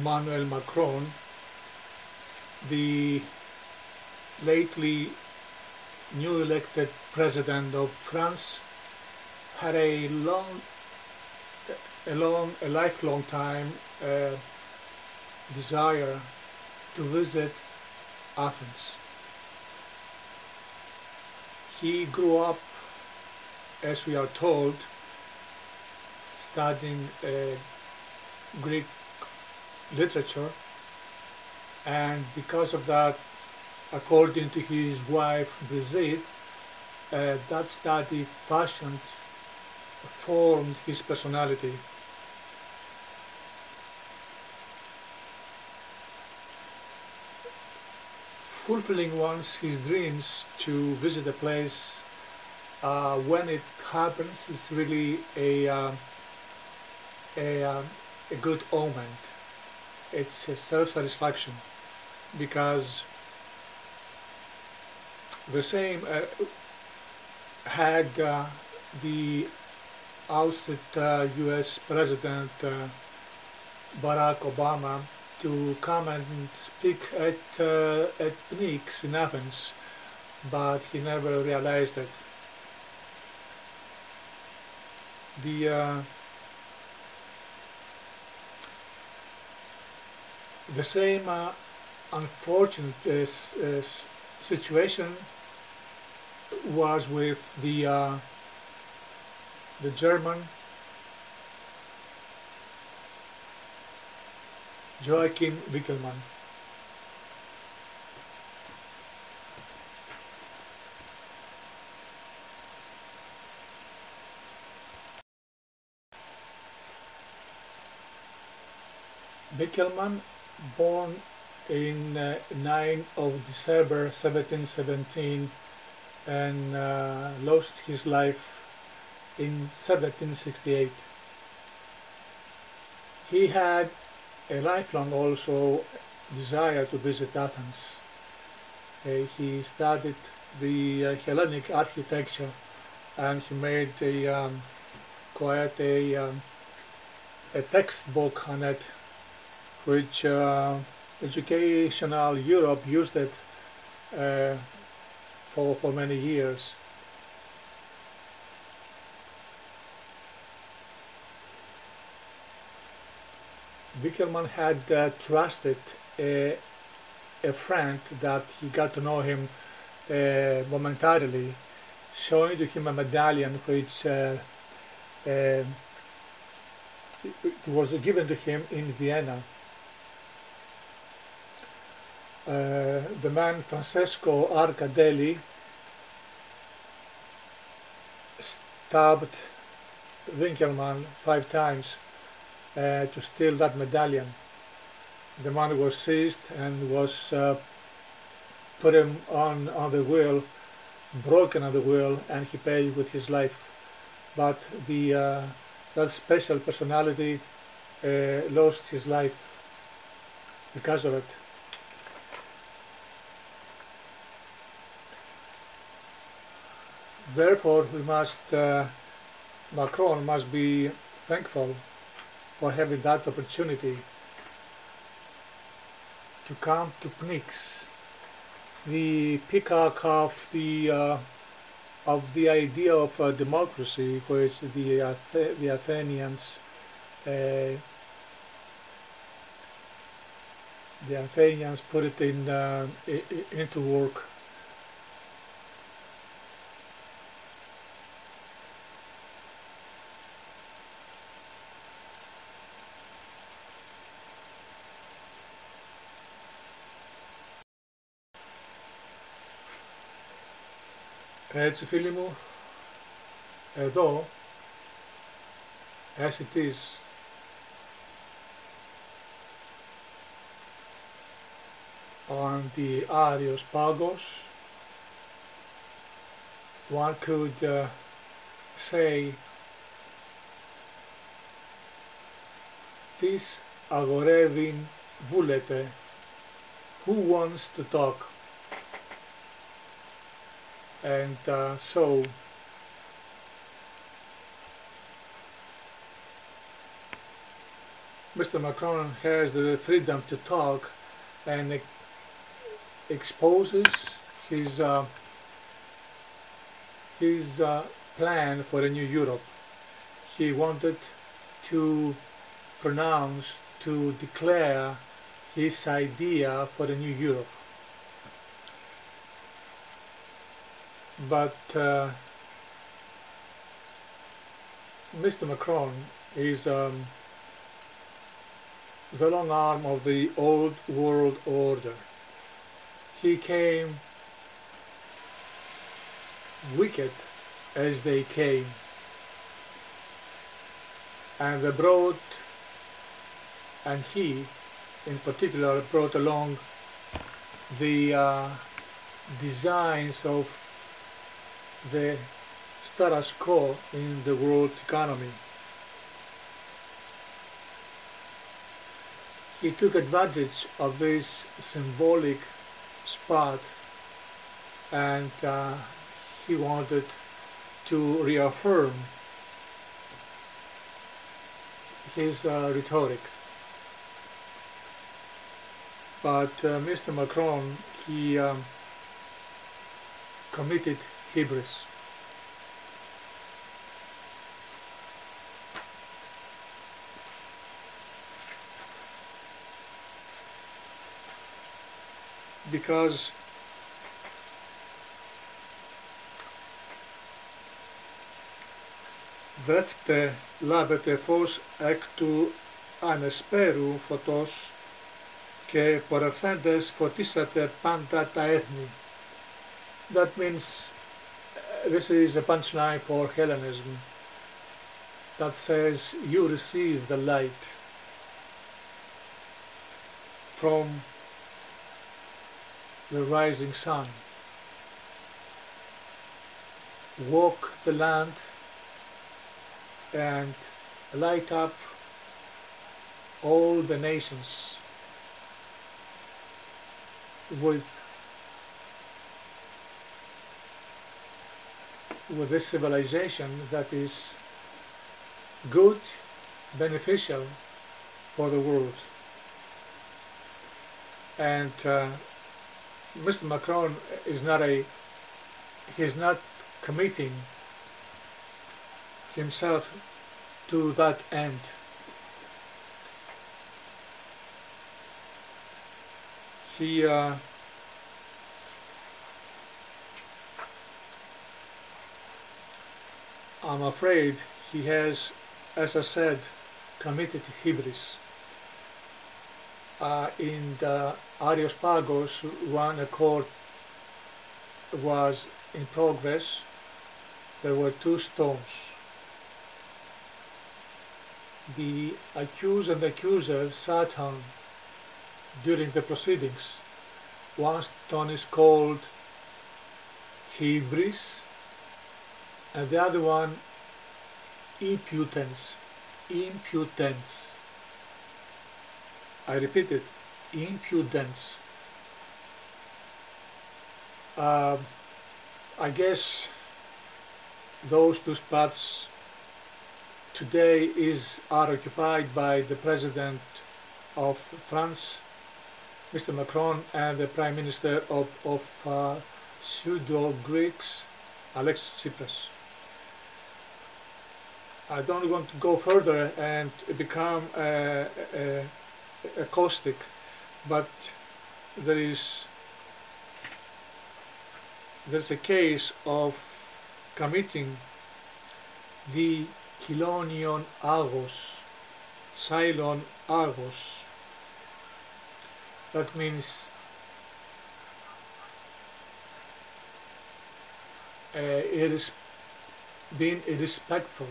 Macron, the lately new elected president of France, had a lifelong time desire to visit Athens. He grew up, as we are told, studying Greek literature, and because of that, according to his wife Brigitte, that study formed his personality. Fulfilling once his dreams to visit a place, when it happens, is really a good omen. It's a self-satisfaction, because the same had the ousted US President Barack Obama to come and speak at Pnyx in Athens, but he never realized it. The same unfortunate situation was with the German Joachim Wickelmann. Wickelmann, born in 9th of December 1717 and lost his life in 1768. He had a lifelong also desire to visit Athens. He studied the Hellenic architecture, and he made quite a textbook on it, which educational Europe used it for many years. Wickelmann had trusted a friend that he got to know him momentarily, showing to him a medallion which was given to him in Vienna. The man Francesco Arcadelli stabbed Wickelmann 5 times to steal that medallion. The man was seized and was put him on the wheel, broken on the wheel, and he paid with his life. But that special personality lost his life because of it. Therefore, Macron must be thankful for having that opportunity to come to Pnyx, the peacock of the idea of democracy, which the Athenians put it into work. Έτσι φίλοι μου, εδώ, as it is, on the Arios Pagos, one could say, "Tis agorevin boulete," who wants to talk? And so Mr. Macron has the freedom to talk and exposes his plan for a new Europe. He wanted to declare his idea for a new Europe. But Mr. Macron is the long arm of the old world order. He came wicked as they came, and he in particular brought along the designs of the status quo in the world economy. He took advantage of this symbolic spot, and he wanted to reaffirm his rhetoric. But Mr. Macron, he committed hubris. Because δεύτε λάβετε φως εκ του ανεσπέρου φωτός και πορευθέντες φωτίσατε πάντα τα έθνη. That means this is a punchline for Hellenism that says you receive the light from the rising sun. Walk the land and light up all the nations with this civilization that is good, beneficial for the world. And Mr. Macron is not committing himself to that end. He I'm afraid he has, as I said, committed hubris. In the Areospagos, when a court was in progress, there were two stones. The accused and accuser sat on during the proceedings. One stone is called hybris, and the other one impudence. Impudence. I repeat it, impudence. I guess those two spots today are occupied by the President of France, Mr. Macron, and the Prime Minister of pseudo-Greeks, Alexis Tsipras. I don't want to go further and become caustic, but there's a case of committing the Kilonion Agos, Cylon Agos. That means it is being irrespectful,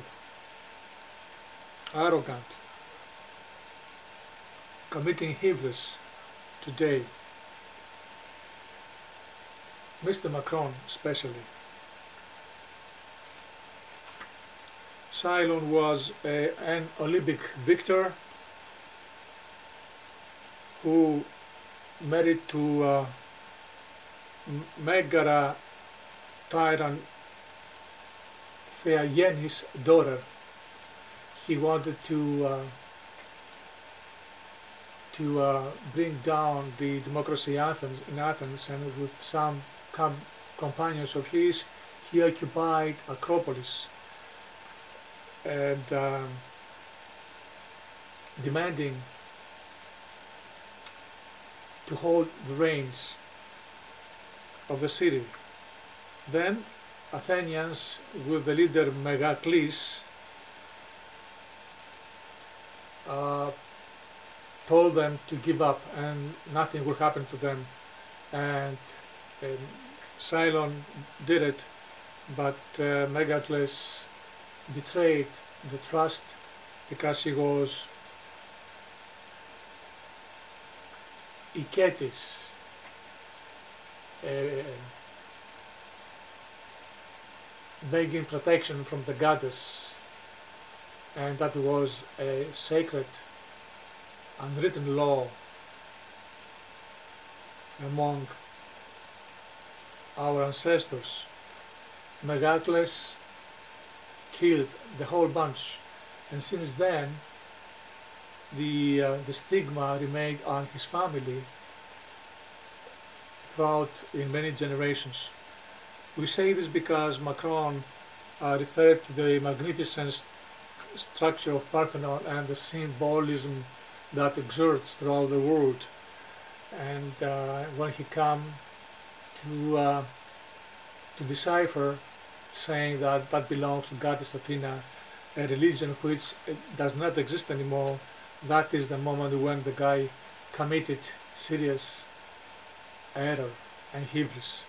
arrogant, committing hubris today. Mr. Macron especially. Cylon was an Olympic victor who married to Megara tyrant Theagenis' daughter. He wanted to to bring down the democracy in Athens, and with some companions of his, he occupied Acropolis and demanding to hold the reins of the city. Then Athenians, with the leader Megacles, told them to give up and nothing will happen to them, and Cylon did it, but Megacles betrayed the trust because he was Iketis, begging protection from the goddess, and that was a sacred unwritten law among our ancestors. Megacles killed the whole bunch, and since then the stigma remained on his family throughout in many generations. We say this because Makron referred to the magnificent structure of Parthenon and the symbolism that exerts throughout the world, and when he came to decipher, saying that that belongs to goddess Athena, a religion which does not exist anymore, that is the moment when the guy committed serious error and hubris.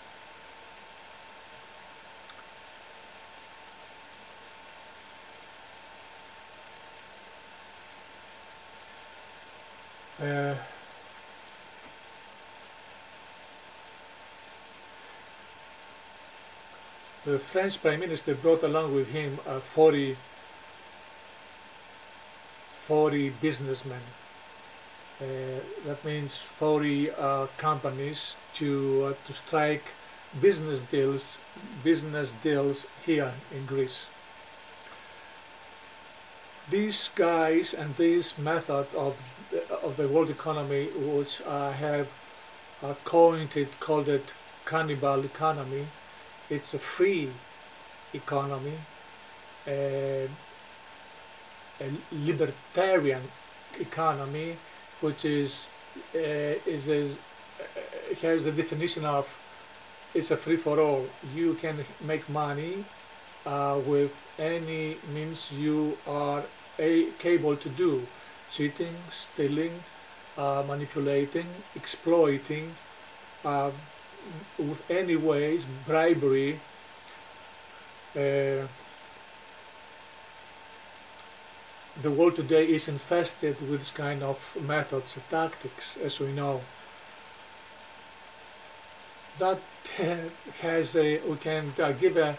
The French Prime Minister brought along with him 40 businessmen. That means 40 companies to strike business deals here in Greece. These guys and this method of the world economy, which I have called it cannibal economy. It's a free economy, a libertarian economy, which has the definition of it's a free for all. You can make money with any means you are capable to do: cheating, stealing, manipulating, exploiting, with any ways, bribery, the world today is infested with this kind of methods and tactics, as we know. That has we can give a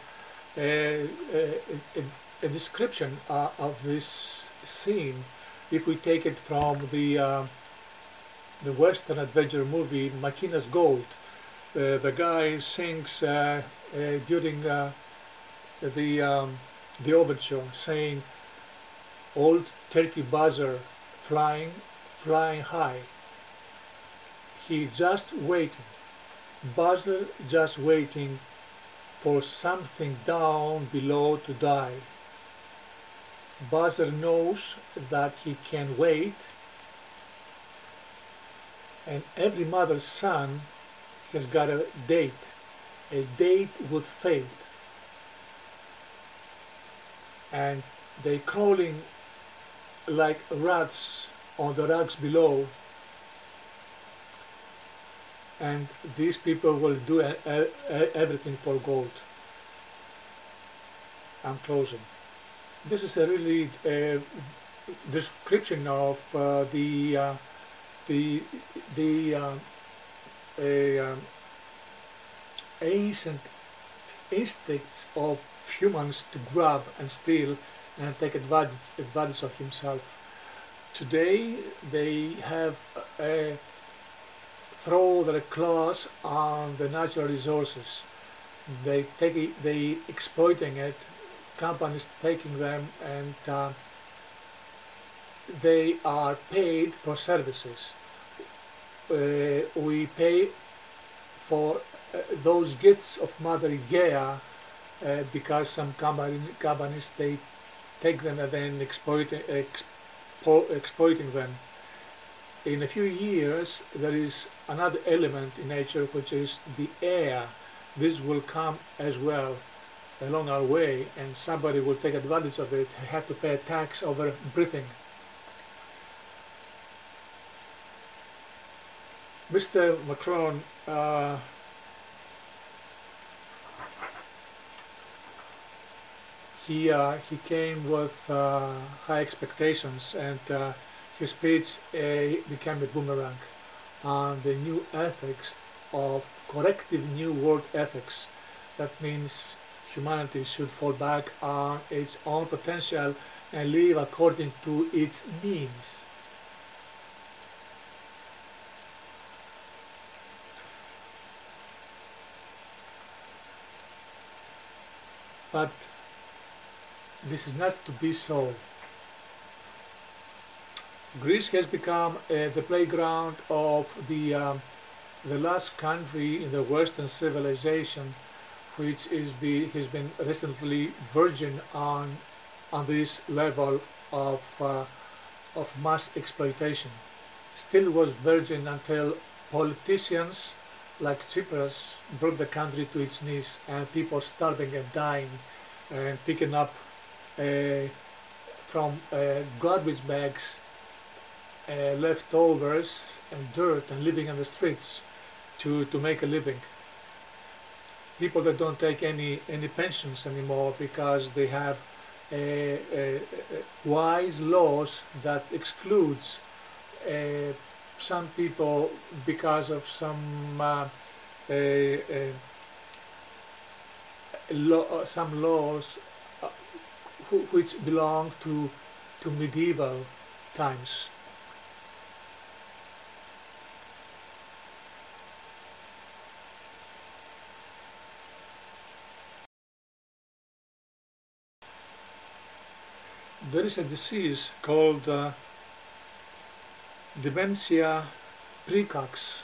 description of this scene if we take it from the Western adventure movie Makina's Gold. The guy sings during the overture, saying, "Old turkey buzzer flying high. He just waiting, buzzer just waiting for something down below to die. Buzzer knows that he can wait, and every mother's son has got a date with fate, and they crawling like rats on the rugs below, and these people will do everything for gold." I'm closing. This is a really description of the ancient instincts of humans to grab and steal and take advantage of himself. Today they have throw their claws on the natural resources. They exploiting it. Companies taking them and they are paid for services. We pay for those gifts of Mother Gaia because some companies they take them and then exploiting them. In a few years there is another element in nature, which is the air. This will come as well along our way, and somebody will take advantage of it, have to pay a tax over breathing. Mr. Makron he came with high expectations, and his speech became a boomerang on the new ethics of corrective new world ethics. That means humanity should fall back on its own potential and live according to its means. But this is not to be so. Greece has become the playground of the last country in the Western civilization which has been recently virgin on this level of mass exploitation. Still was virgin until politicians like Tsipras brought the country to its knees, and people starving and dying and picking up from garbage bags leftovers and dirt and living on the streets to make a living. People that don't take any pensions anymore because they have wise laws that excludes some people because of some laws which belong to medieval times. There is a disease called dementia precox.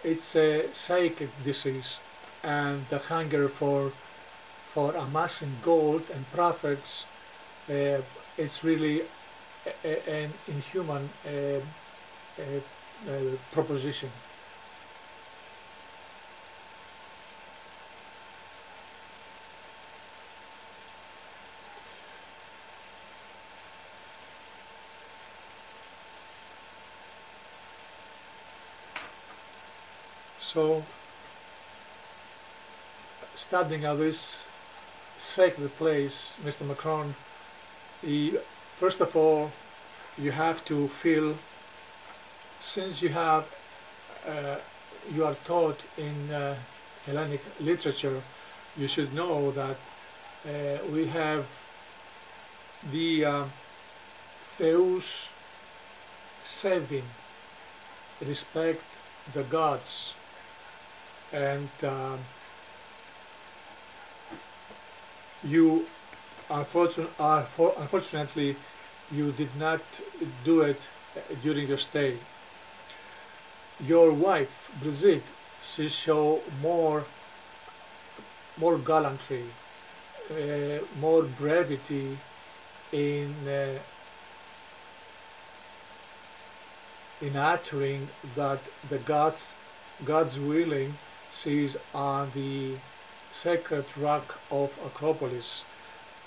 It's a psychic disease, and the hunger for amassing gold and profits, it's really an inhuman proposition. So, studying at this sacred place, Mr. Makron, first of all, you have to feel, since you are taught in Hellenic literature, you should know that we have the Theus Sevin, respect the gods. And you unfortunately you did not do it during your stay. Your wife Brigitte, she showed more gallantry, more brevity in uttering that the God's willing sees on the sacred rock of Acropolis,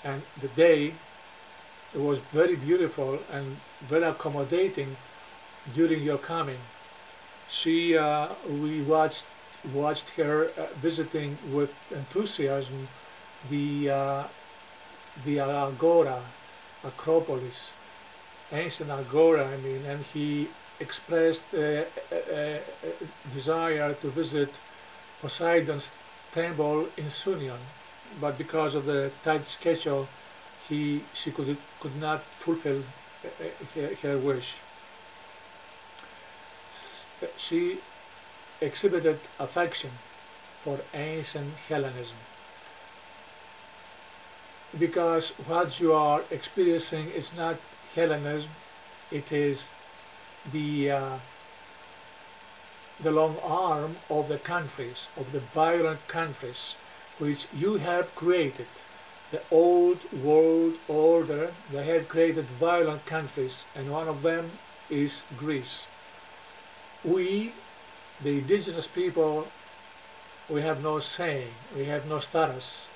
and the day it was very beautiful and very accommodating during your coming. We watched her visiting with enthusiasm the Agora, Acropolis, ancient Agora, I mean, and he expressed a desire to visit Poseidon's temple in Sunion, but because of the tight schedule, she could not fulfill her wish. She exhibited affection for ancient Hellenism. because what you are experiencing is not Hellenism, it is the long arm of the countries, of the violent countries, which you have created. The old world order, they have created violent countries, and one of them is Greece. We, the indigenous people, we have no saying, we have no status,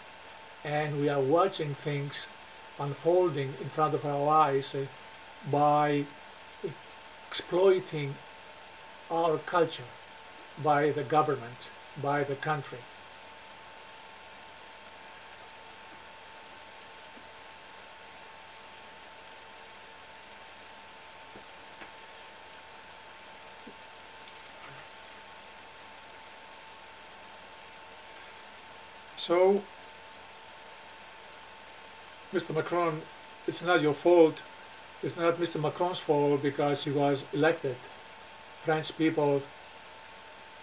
and we are watching things unfolding in front of our eyes by exploiting our culture by the government, by the country. So, Mr. Macron, it's not your fault, it's not Mr. Macron's fault because he was elected. French people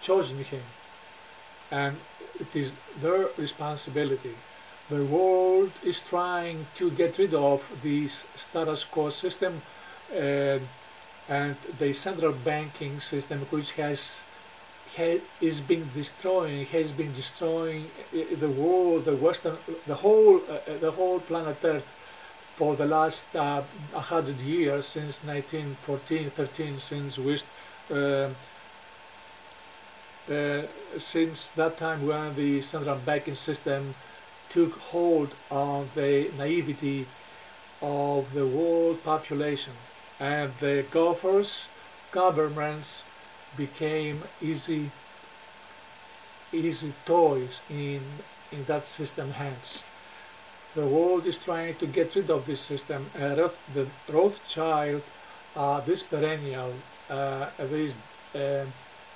chosen him, and it is their responsibility. The world is trying to get rid of this status quo system and the central banking system, which has been destroying the world, the whole planet Earth for the last 100 years, since 1914-13, since that time when the central banking system took hold on the naivety of the world population, and the governments became easy toys in that system hands. The world is trying to get rid of this system. The Rothschild, this perennial, this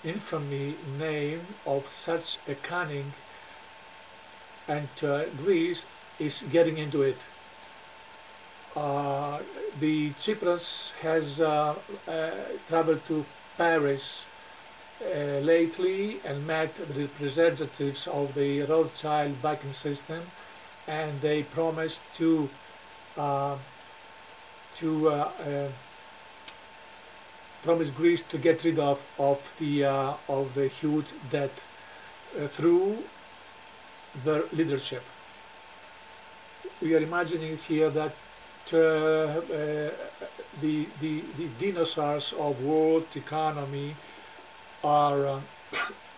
infamy name of such a cunning, and Greece is getting into it. The Tsipras has traveled to Paris lately and met representatives of the Rothschild banking system, and they promised to promise Greece to get rid of the huge debt through their leadership. We are imagining here that the dinosaurs of world economy are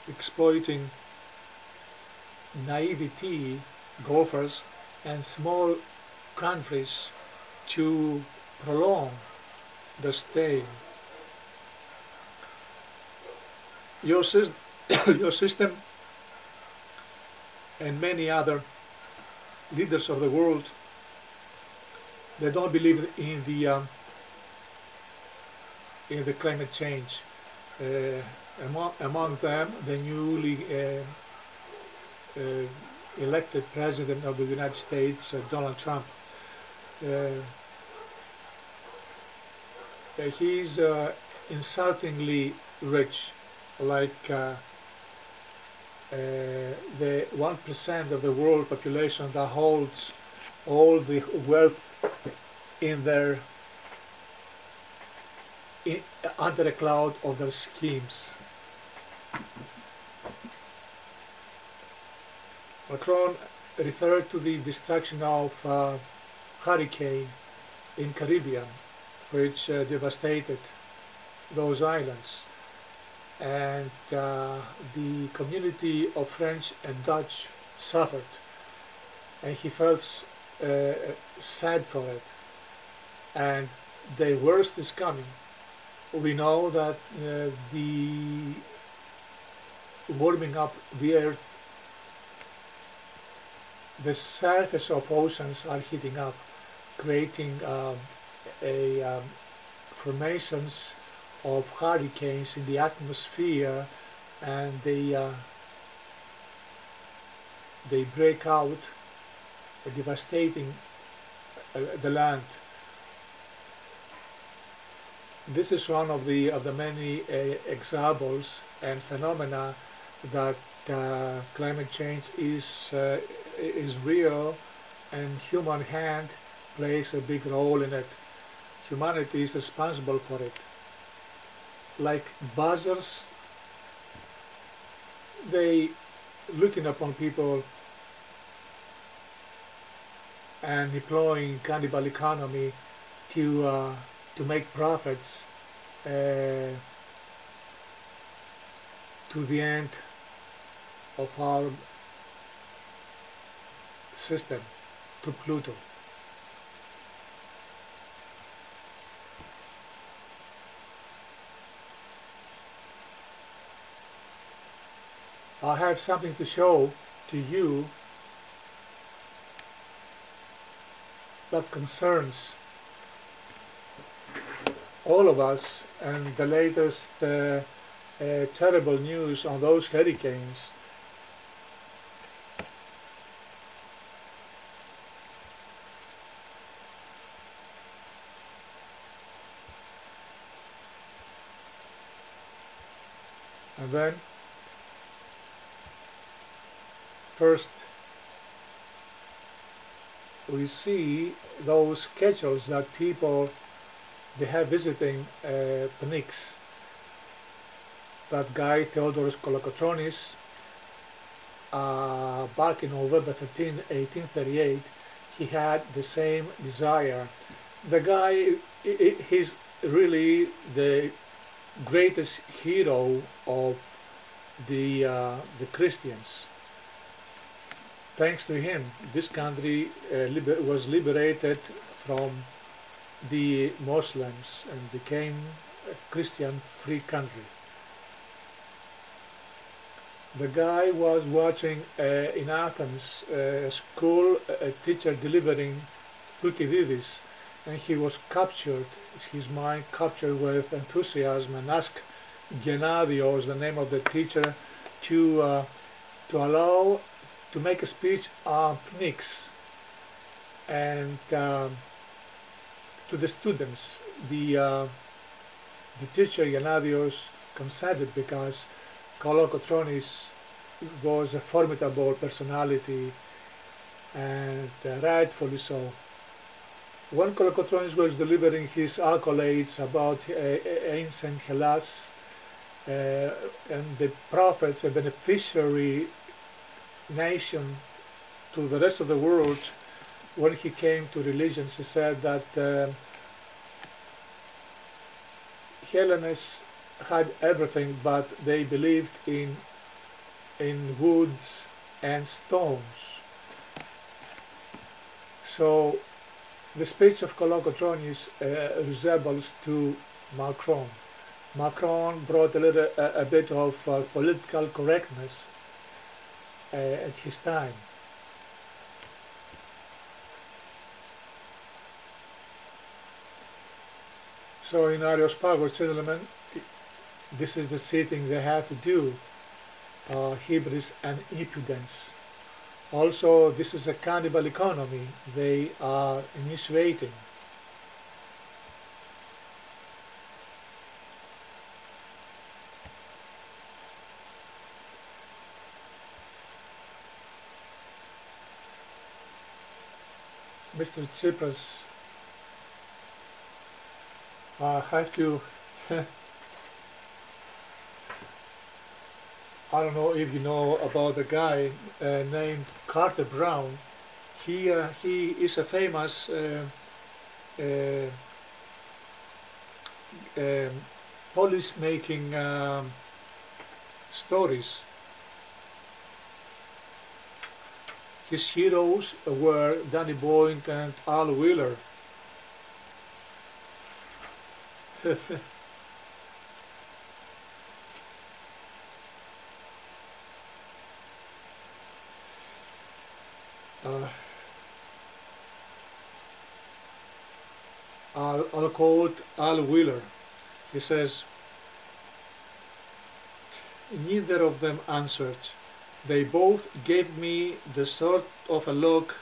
exploiting naivety, gophers, and small countries to prolong the stay. Your system and many other leaders of the world, they don't believe in the climate change. Among them, the newly elected President of the United States, Donald Trump. He's insultingly rich, like the 1% of the world population that holds all the wealth under a cloud of their schemes. Macron referred to the destruction of hurricane in Caribbean, which devastated those islands, and the community of French and Dutch suffered, and he felt sad for it, and the worst is coming. We know that the warming up the earth, the surface of oceans are heating up, creating formations of hurricanes in the atmosphere, and they break out, devastating the land. This is one of the many examples and phenomena that climate change is real, and human hand plays a big role in it. Humanity is responsible for it. Like buzzers, they looking upon people and employing cannibal economy to make profits to the end of our system, to Pluto. I have something to show to you that concerns all of us, and the latest terrible news on those hurricanes. And then first we see those schedules that people they have visiting Pnyx. That guy Theodoros Kolokotronis, back in November 13, 1838, he had the same desire. The guy, he's really the greatest hero of the Christians. Thanks to him, this country was liberated from the Muslims and became a Christian free country. The guy was watching in Athens a school teacher delivering Thukydides, and he was captured, his mind captured with enthusiasm, and asked Gennadios, the name of the teacher, to allow to make a speech on Pnyx. And to the students, the teacher Gennadios consented because Kolokotronis was a formidable personality, and rightfully so. When Kolokotronis was delivering his accolades about ancient Hellas and the prophets, a beneficiary nation to the rest of the world, when he came to religions, he said that Hellenes had everything, but they believed in woods and stones. So the speech of Kolokotronis resembles to Makron. Makron brought a bit of political correctness at his time. So in Areospagos, gentlemen, this is the sitting they have to do, hybris and impudence. Also, this is a cannibal economy they are initiating. Mr. Tsipras, I have to I don't know if you know about a guy named Carter Brown. He is a famous police-making stories. His heroes were Danny Boyd and Al Wheeler. I'll quote Al Wheeler. He says, "Neither of them answered. They both gave me the sort of a look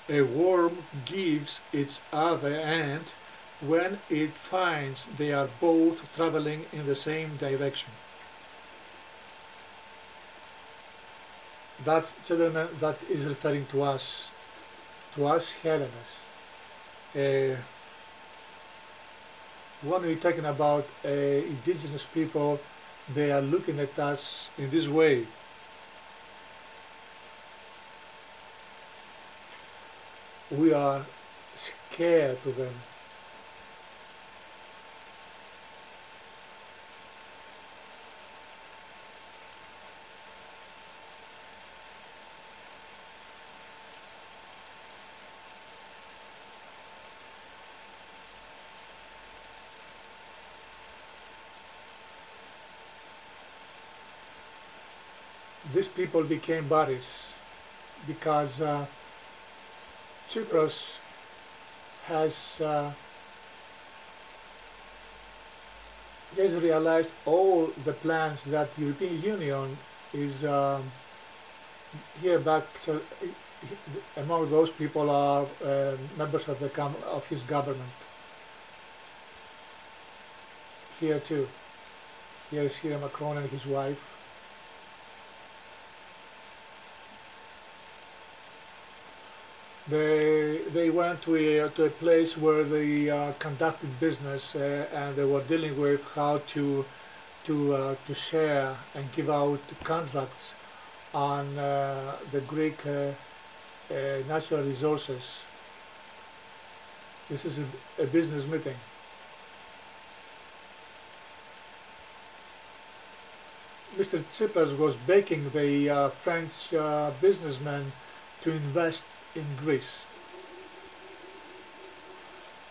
a worm gives its other ant when it finds they are both traveling in the same direction." That, gentlemen, that is referring to us. to us Hellenes. When we're talking about indigenous people, they are looking at us in this way. We are scared to them. These people became buddies because Cyprus has realized all the plans that European Union is here back. So among those people are members of his government. Here too. Here is Macron and his wife. They went to a place where they conducted business and they were dealing with how to share and give out contracts on the Greek natural resources. This is a business meeting. Mr. Tsipras was begging the French businessmen to invest in Greece,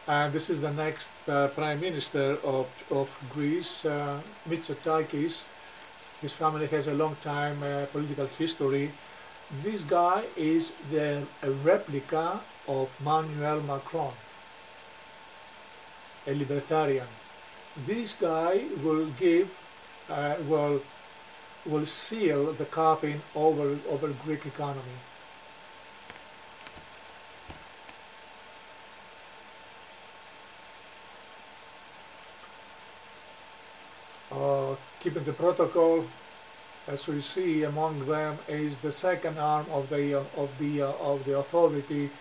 and this is the next Prime Minister of Greece, Mitsotakis. His family has a long time political history. This guy is a replica of Macron, a libertarian. This guy will give, will seal the coffin over Greek economy. Keeping the protocol, as we see among them, is the second arm of the authority,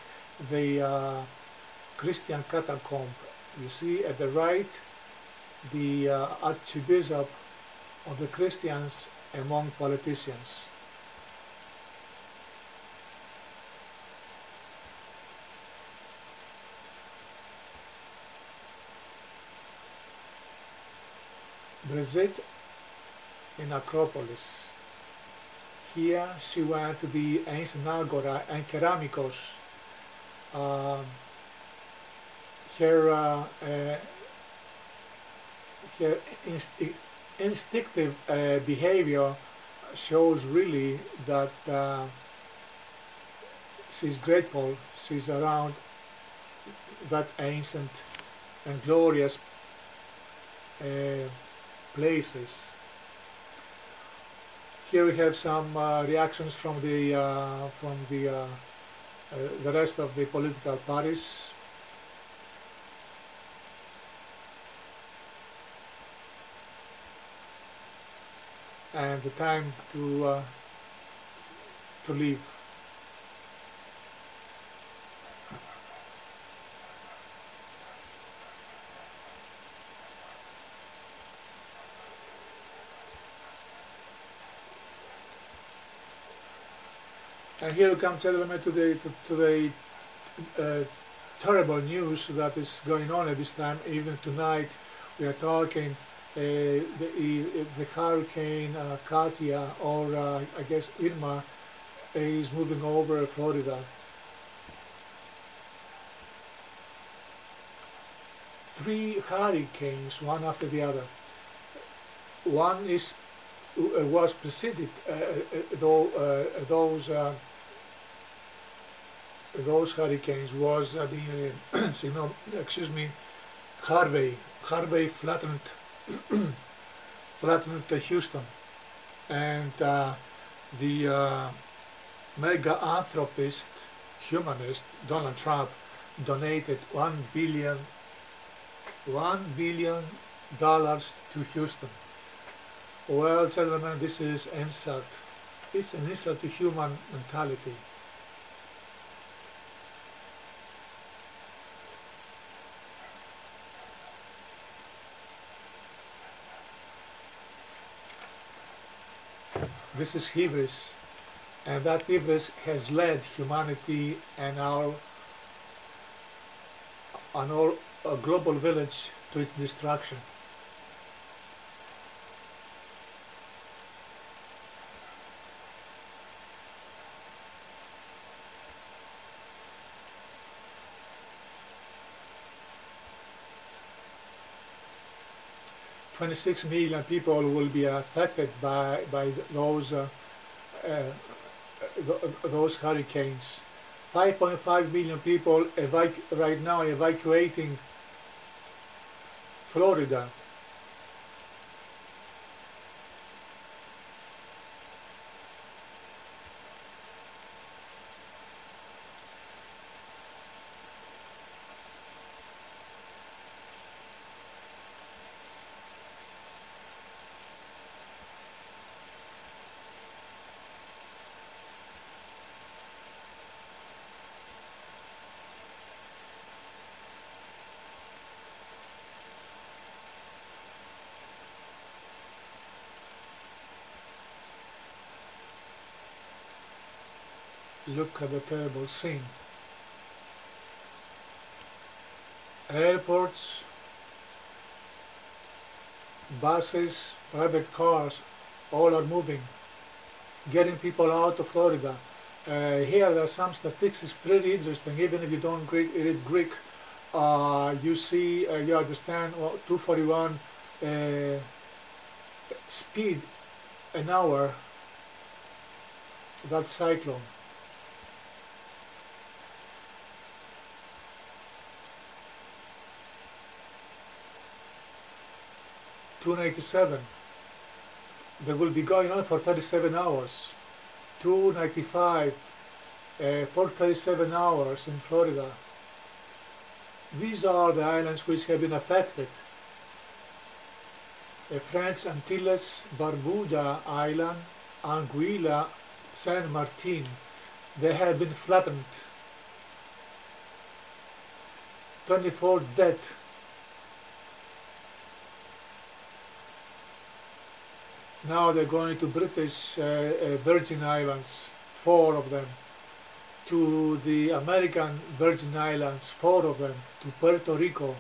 the Christian catacomb. You see at the right, the archbishop of the Christians among politicians. Brigitte in Acropolis. Here she went to the ancient agora and Keramikos. Her instinctive behavior shows really that she's grateful she's around that ancient and glorious places. Here we have some reactions from the rest of the political parties. And the time to leave. And here we come, gentlemen, to the terrible news that is going on at this time. Even tonight, we are talking the hurricane Katia, or I guess Irma, is moving over Florida. 3 hurricanes, one after the other. One was preceded, those hurricanes was the Harvey flattened Houston, and the mega anthropist, humanist Donald Trump donated $1 billion to Houston. Well, gentlemen, this is insult. It's an insult to human mentality. This is hubris, and that hubris has led humanity and our global village to its destruction. "26 million people will be affected by those hurricanes. 5.5 million people right now evacuating Florida. Look at the terrible scene. Airports, buses, private cars, all are moving, getting people out of Florida. Here there are some statistics pretty interesting. Even if you don't read Greek, you see, you understand 241 speed an hour, that cyclone. .297. They will be going on for 37 hours. 295 for 37 hours in Florida. These are the islands which have been affected. French Antilles, Barbuda Island, Anguilla, Saint Martin, they have been flattened. 24 dead. Now they're going to British Virgin Islands, 4 of them, to the American Virgin Islands, 4 of them, to Puerto Rico.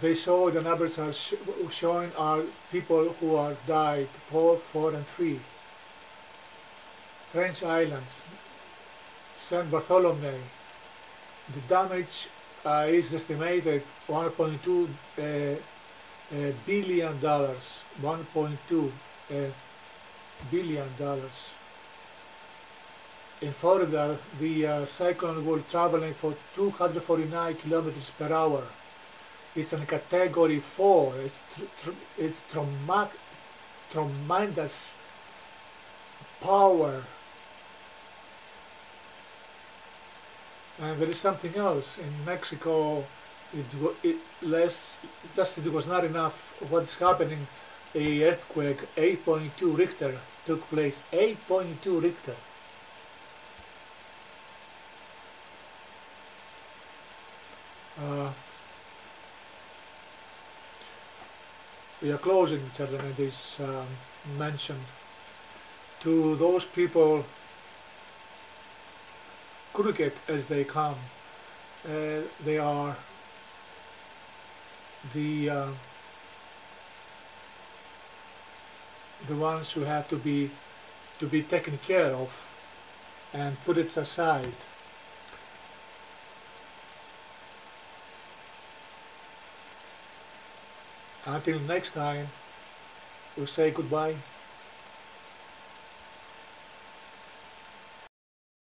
They show the numbers are showing are people who are died, 4, 4, and 3. French Islands, Saint Bartholomew, the damage is estimated $1.2 billion. $1.2 billion. In Florida, the cyclone will traveling for 249 kilometers per hour. It's in category 4. It's tremendous power. And there is something else in Mexico. It was not enough. What's happening? A earthquake, 8.2 Richter took place. 8.2 Richter. We are closing, children, and this mentioned to those people, crooked as they come. They are the ones who have to be taken care of and put it aside. Until next time, we'll say goodbye.